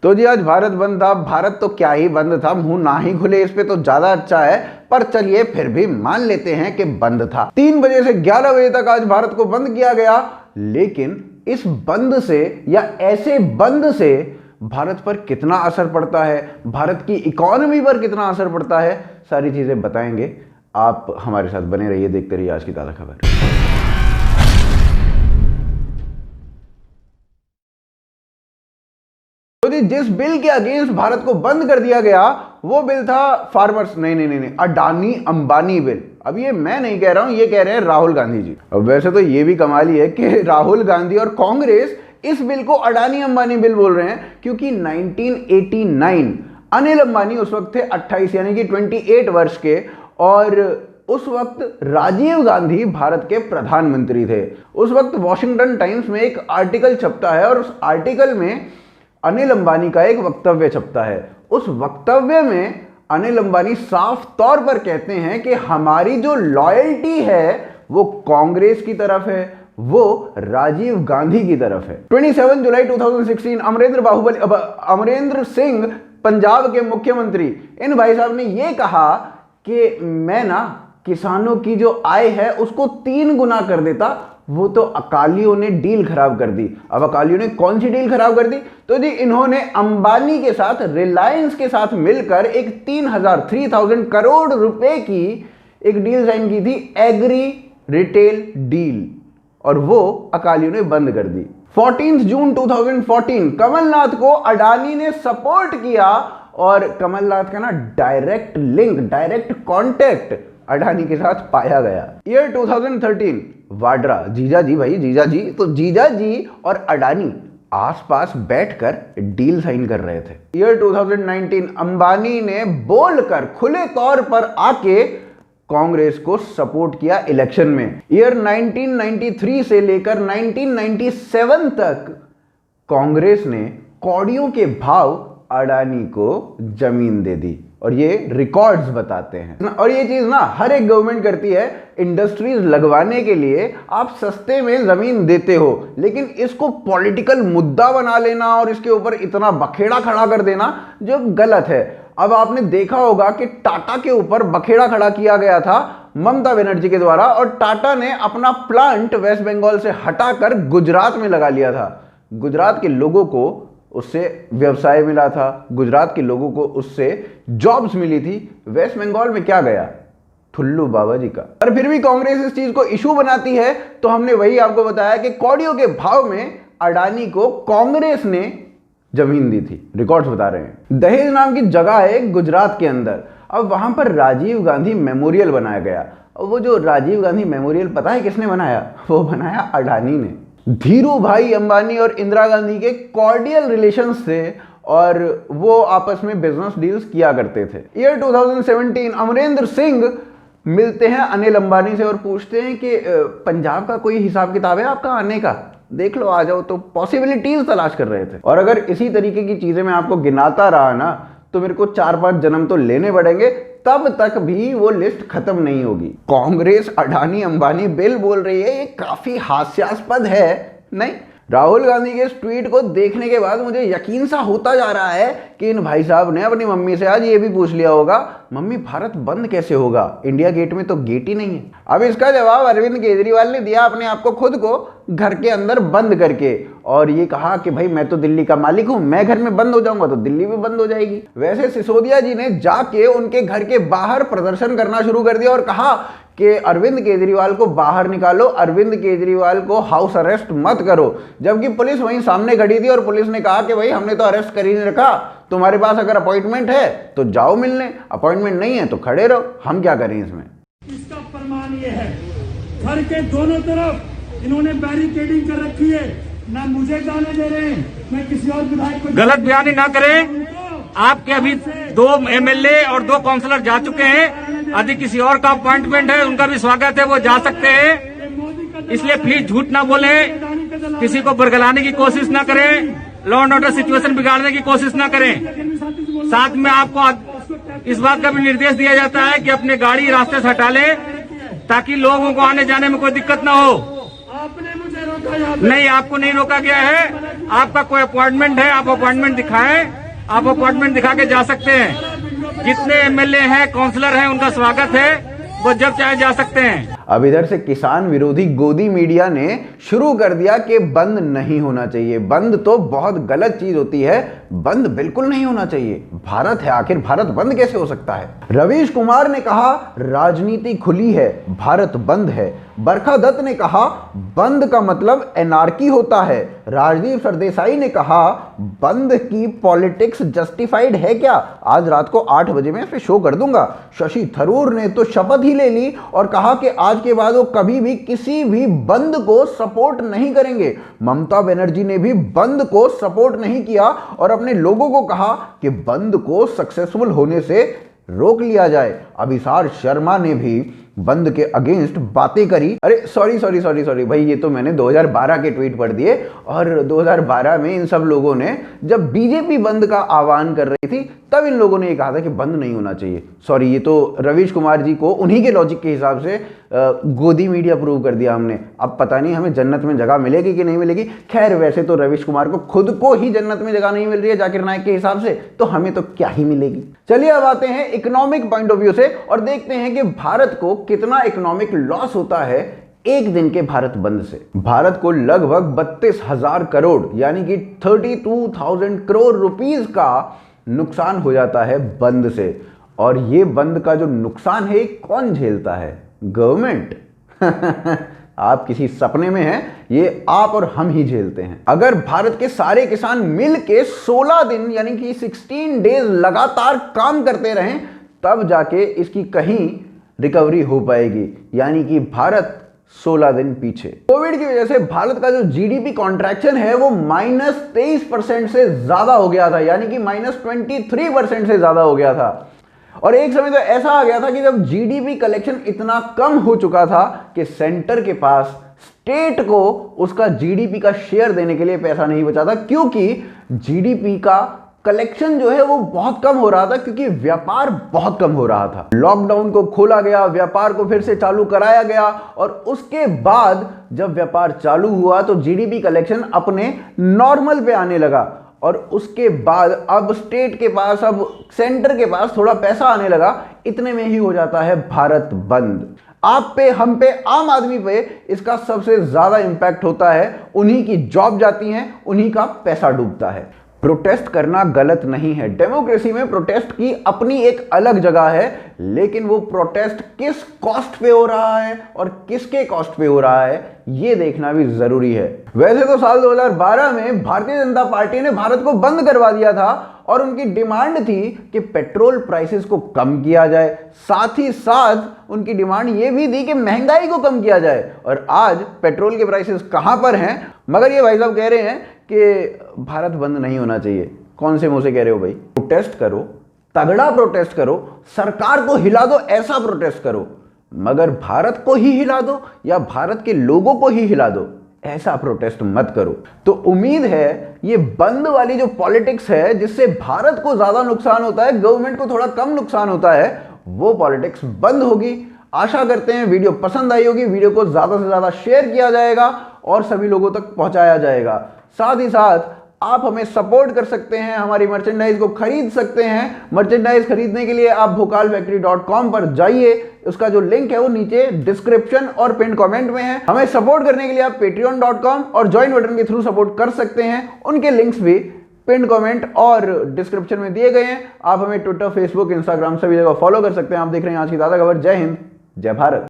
तो जी आज भारत बंद था। भारत तो क्या ही बंद था, मुंह ना ही खुले इस पे तो ज्यादा अच्छा है। पर चलिए फिर भी मान लेते हैं कि बंद था। 3 बजे से 11 बजे तक आज भारत को बंद किया गया। लेकिन इस बंद से या ऐसे बंद से भारत पर कितना असर पड़ता है, भारत की इकोनॉमी पर कितना असर पड़ता है, सारी चीजें बताएंगे। आप हमारे साथ बने रहिए, देखते रहिए आज की ताज़ा खबर। तो जी जिस बिल के अगेंस्ट भारत को बंद कर दिया गया वो बिल था फार्मर्स नहीं अडानी अंबानी बिल। अब ये मैं नहीं कह रहा हूं, ये कह रहे हैं राहुल गांधी जी। अब वैसे तो ये भी कमाल ही है कि राहुल गांधी और कांग्रेस इस बिल को अडानी अंबानी बिल बोल रहे हैं, क्योंकि 1989 अनिल अंबानी उस वक्त थे 28 यानी कि 28 वर्ष के, और उस वक्त राजीव गांधी भारत के प्रधानमंत्री थे। उस वक्त वॉशिंगटन टाइम्स में एक आर्टिकल छपता है और उस आर्टिकल में अनिल अंबानी का एक वक्तव्य छपता है। उस वक्तव्य में अनिल अंबानी साफ तौर पर कहते हैं कि हमारी जो लॉयल्टी है वो कांग्रेस की तरफ है, वो राजीव गांधी की तरफ है। 27 जुलाई 2016 अमरेंद्र सिंह पंजाब के मुख्यमंत्री, इन भाई साहब ने यह कहा कि मैं ना किसानों की जो आय है उसको 3 गुना कर देता। वो तो अकालियों ने डील खराब कर दी। अब अकालियों ने कौन सी डील खराब कर दी? तो जी इन्होंने अंबानी के साथ, रिलायंस के साथ मिलकर एक 3000 करोड़ रुपए की एक डील साइन की थी, एग्री रिटेल डील, और वो अकालियों ने बंद कर दी। 14 जून 2014 कमलनाथ को अडानी ने सपोर्ट किया और कमलनाथ का ना direct link, direct contact Adani के साथ पाया गया। ईयर 2013 वाड्रा, जीजा जी भाई, जीजा जी, तो जीजा जी और अडानी आसपास बैठकर डील साइन कर रहे थे। ईयर 2019 अंबानी ने बोलकर खुले तौर पर आके कांग्रेस को सपोर्ट किया इलेक्शन में। ईयर 1993 से लेकर 1997 तक कांग्रेस ने कौड़ियों के भाव अडानी को जमीन दे दी, और ये रिकॉर्ड्स बताते हैं। और ये चीज ना हर एक गवर्नमेंट करती है, इंडस्ट्रीज लगवाने के लिए आप सस्ते में जमीन देते हो, लेकिन इसको पॉलिटिकल मुद्दा बना लेना और इसके ऊपर इतना बखेड़ा खड़ा कर देना जो गलत है। अब आपने देखा होगा कि टाटा के ऊपर बखेड़ा खड़ा किया गया था ममता बनर्जी के द्वारा, और टाटा ने अपना प्लांट वेस्ट बंगाल से हटाकर गुजरात में लगा लिया था। गुजरात के लोगों को उससे व्यवसाय मिला था, गुजरात के लोगों को उससे जॉब्स मिली थी। वेस्ट बंगाल में क्या गया? ठुल्लू बाबा जी का। और फिर भी कांग्रेस इस चीज को इशू बनाती है। तो हमने वही आपको बताया कि कौड़ियों के भाव में अडानी को कांग्रेस ने जमीन दी थी, रिकॉर्ड्स बता रहे हैं। दहेज नाम की जगह है गुजरात के अंदर, अब वहां पर राजीव गांधी मेमोरियल बनाया गया। और वो जो राजीव गांधी मेमोरियल पता है किसने बनाया? वो बनाया अडानी ने। धीरू भाई अंबानी और इंदिरा गांधी के कॉर्डियल रिलेशंस थे और वो आपस में बिजनेस डील्स किया करते थे। ईयर 2017 अमरेंद्र सिंह मिलते हैं अनिल अंबानी से और पूछते हैं कि पंजाब का कोई हिसाब किताब है आपका आने का, देख लो आ जाओ। तो पॉसिबिलिटीज तलाश कर रहे थे। और अगर इसी तरीके की चीजें मैं आपको गिनाता रहा ना तो मेरे को 4-5 जन्म तो लेने पड़ेंगे, तब तक भी वो लिस्ट खत्म नहीं होगी। कांग्रेस अडानी अंबानी बिल बोल रही है, ये काफी हास्यास्पद है नहीं? राहुल गांधी के इस ट्वीट को देखने के बाद मुझे यकीन सा होता जा रहा है कि इन भाई साहब ने अपनी मम्मी से आज ये भी पूछ लिया होगा, मम्मी भारत बंद कैसे होगा? इंडिया गेट में तो गेट ही नहीं है। अब इसका जवाब अरविंद केजरीवाल ने दिया अपने आप को खुद को घर के अंदर बंद करके, और ये कहा कि भाई मैं तो दिल्ली का मालिक हूं, मैं घर में बंद हो जाऊंगा तो दिल्ली भी बंद हो जाएगी। वैसे सिसोदिया जी ने जाके उनके घर के बाहर प्रदर्शन करना शुरू कर दिया और कहा कि अरविंद केजरीवाल को बाहर निकालो, अरविंद केजरीवाल को हाउस अरेस्ट मत करो। जबकि पुलिस वहीं सामने खड़ी थी और पुलिस ने कहा कि भाई हमने तो अरेस्ट कर ही नहीं रखा, तुम्हारे पास अगर अपॉइंटमेंट है तो जाओ मिलने, अपॉइंटमेंट नहीं है तो खड़े रहो, हम क्या करें इसमें। इसका प्रमाण ये है, घर के दोनों तरफ इन्होंने बैरिकेडिंग कर रखी है, ना मुझे जाने दे रहे हैं, मैं किसी और विधायक को। गलत बयानी ना करें। आपके अभी 2 एमएलए और 2 काउंसलर जा चुके हैं, यदि किसी और का अपॉइंटमेंट है उनका भी स्वागत है, वो जा सकते हैं। इसलिए प्लीज झूठ ना बोलें, किसी को बरगलाने की कोशिश ना करें, लॉ एंड ऑर्डर सिचुएशन बिगाड़ने की कोशिश ना करें। साथ में आपको इस बात का भी निर्देश दिया जाता है कि अपनी गाड़ी रास्ते से हटा लें ताकि लोगों को आने जाने में कोई दिक्कत ना हो। आपने मुझे रोका? नहीं, आपको नहीं रोका गया है। आपका कोई अपॉइंटमेंट है, आप अपॉइंटमेंट दिखाएं, आप अपॉइंटमेंट दिखा के जा सकते हैं। जितने एमएलए हैं, काउंसलर हैं, उनका स्वागत है, वो जब चाहे जा सकते हैं। अब इधर से किसान विरोधी गोदी मीडिया ने शुरू कर दिया कि बंद नहीं होना चाहिए। बंद तो बहुत गलत चीज होती है, बंद बिल्कुल नहीं होना चाहिए। भारत है, आखिर भारत बंद कैसे हो सकता है? रवीश कुमार ने कहा राजनीति खुली है, भारत बंद है। बरखा दत्त ने कहा बंद का मतलब एनार्की होता है। राजदीप सरदेसाई ने कहा बंद की पॉलिटिक्स जस्टिफाइड है क्या? आज रात को 8 बजे मैं इस पे शो कर दूंगा। शशि थरूर ने तो शपथ ही ले ली और कहा कि आज के बाद वो कभी भी किसी भी बंद को सपोर्ट नहीं करेंगे। ममता बनर्जी ने भी बंद को सपोर्ट नहीं किया और अपने लोगों को कहा कि बंद को सक्सेसफुल होने से रोक लिया जाए। अभिसार शर्मा ने भी बंद के अगेंस्ट बातें करी। अरे सॉरी भाई, ये तो मैंने 2012 के ट्वीट पढ़ दिए। और 2012 में इन सब लोगों ने, जब बीजेपी बंद का आह्वान कर रही थी, तब इन लोगों ने ये कहा था कि बंद नहीं होना चाहिए। सॉरी, ये तो रवीश कुमार जी को उन्हीं के लॉजिक के हिसाब से गोदी मीडिया प्रूव कर दिया हमने। अब पता नहीं हमें जन्नत में जगह मिलेगी कि नहीं मिलेगी। खैर, वैसे तो रवीश कुमार को खुद को ही जन्नत में जगह नहीं मिल रही है जाकिर नाइक के हिसाब से, तो हमें तो क्या ही मिलेगी। चलिए अब आते हैं इकोनॉमिक पॉइंट ऑफ व्यू से और देखते हैं कि भारत को कितना इकोनॉमिक लॉस होता है एक दिन के भारत बंद से। भारत को लगभग 32,000 करोड़ यानी कि 32,000 करोड़ रुपीस का नुकसान हो जाता है बंद से। और ये बंद का जो नुकसान है कौन झेलता है? गवर्नमेंट। आप किसी सपने में हैं, ये आप और हम ही झेलते हैं। अगर भारत के सारे किसान मिल के 16 दिन यानी कि 16 डेज लगातार काम करते रहें, तब जाके इसकी कहीं रिकवरी हो पाएगी। यानी कि भारत 16 दिन पीछे। कोविड की वजह से भारत का जो जीडीपी कॉन्ट्रैक्शन है वो -23% से ज्यादा हो गया था, यानी कि -23% से ज्यादा हो गया था। और एक समय तो ऐसा आ गया था कि जब जीडीपी कलेक्शन इतना कम हो चुका था कि सेंटर के पास स्टेट को उसका जीडीपी का शेयर देने के लिए पैसा नहीं बचा था, क्योंकि जीडीपी का कलेक्शन जो है वो बहुत कम हो रहा था, क्योंकि व्यापार बहुत कम हो रहा था। लॉकडाउन को खोला गया, व्यापार को फिर से चालू कराया गया और उसके बाद जब व्यापार चालू हुआ तो जीडीपी कलेक्शन अपने नॉर्मल पे आने लगा। और उसके बाद अब स्टेट के पास, अब सेंटर के पास थोड़ा पैसा आने लगा, इतने में ही हो जाता है भारत बंद। आप पे, हम पे, आम आदमी पे इसका सबसे ज्यादा इंपैक्ट होता है। उन्हीं की जॉब जाती है, उन्हीं का पैसा डूबता है। प्रोटेस्ट करना गलत नहीं है, डेमोक्रेसी में प्रोटेस्ट की अपनी एक अलग जगह है, लेकिन वो प्रोटेस्ट किस कॉस्ट पे हो रहा है और किसके कॉस्ट पे हो रहा है ये देखना भी जरूरी है। वैसे तो साल 2012 में भारतीय जनता पार्टी ने भारत को बंद करवा दिया था और उनकी डिमांड थी कि पेट्रोल प्राइसेस को कम किया जाए, साथ ही साथ उनकी डिमांड ये भी थी कि महंगाई को कम किया जाए। और आज पेट्रोल के प्राइसेस कहां पर हैं, मगर ये भाई साहब कह रहे हैं कि भारत बंद नहीं होना चाहिए। कौन से मुंह से कह रहे हो भाई? प्रोटेस्ट करो, तगड़ा प्रोटेस्ट करो, सरकार को हिला दो, ऐसा प्रोटेस्ट करो, मगर भारत को ही हिला दो या भारत के लोगों को ही हिला दो, ऐसा प्रोटेस्ट मत करो। तो उम्मीद है ये बंद वाली जो पॉलिटिक्स है, जिससे भारत को ज्यादा नुकसान होता है, गवर्नमेंट को थोड़ा कम नुकसान होता है, वो पॉलिटिक्स बंद होगी। आशा करते हैं वीडियो पसंद आई होगी, वीडियो को ज्यादा से ज्यादा शेयर किया जाएगा और सभी लोगों तक पहुंचाया जाएगा। साथ ही साथ आप हमें सपोर्ट कर सकते हैं, हमारी मर्चेंडाइज को खरीद सकते हैं। मर्चेंडाइज खरीदने के लिए आप bhokalfactory.com पर जाइए, उसका जो लिंक है वो नीचे डिस्क्रिप्शन और पिन कमेंट में है। हमें सपोर्ट करने के लिए आप patreon.com और ज्वाइन बटन के थ्रू सपोर्ट कर सकते हैं, उनके लिंक्स भी पिन कमेंट और डिस्क्रिप्शन में दिए गए हैं। आप हमें ट्विटर, फेसबुक, इंस्टाग्राम सभी जगह फॉलो कर सकते हैं। आप देख रहे हैं आज की ताजा खबर। जय हिंद, जय भारत।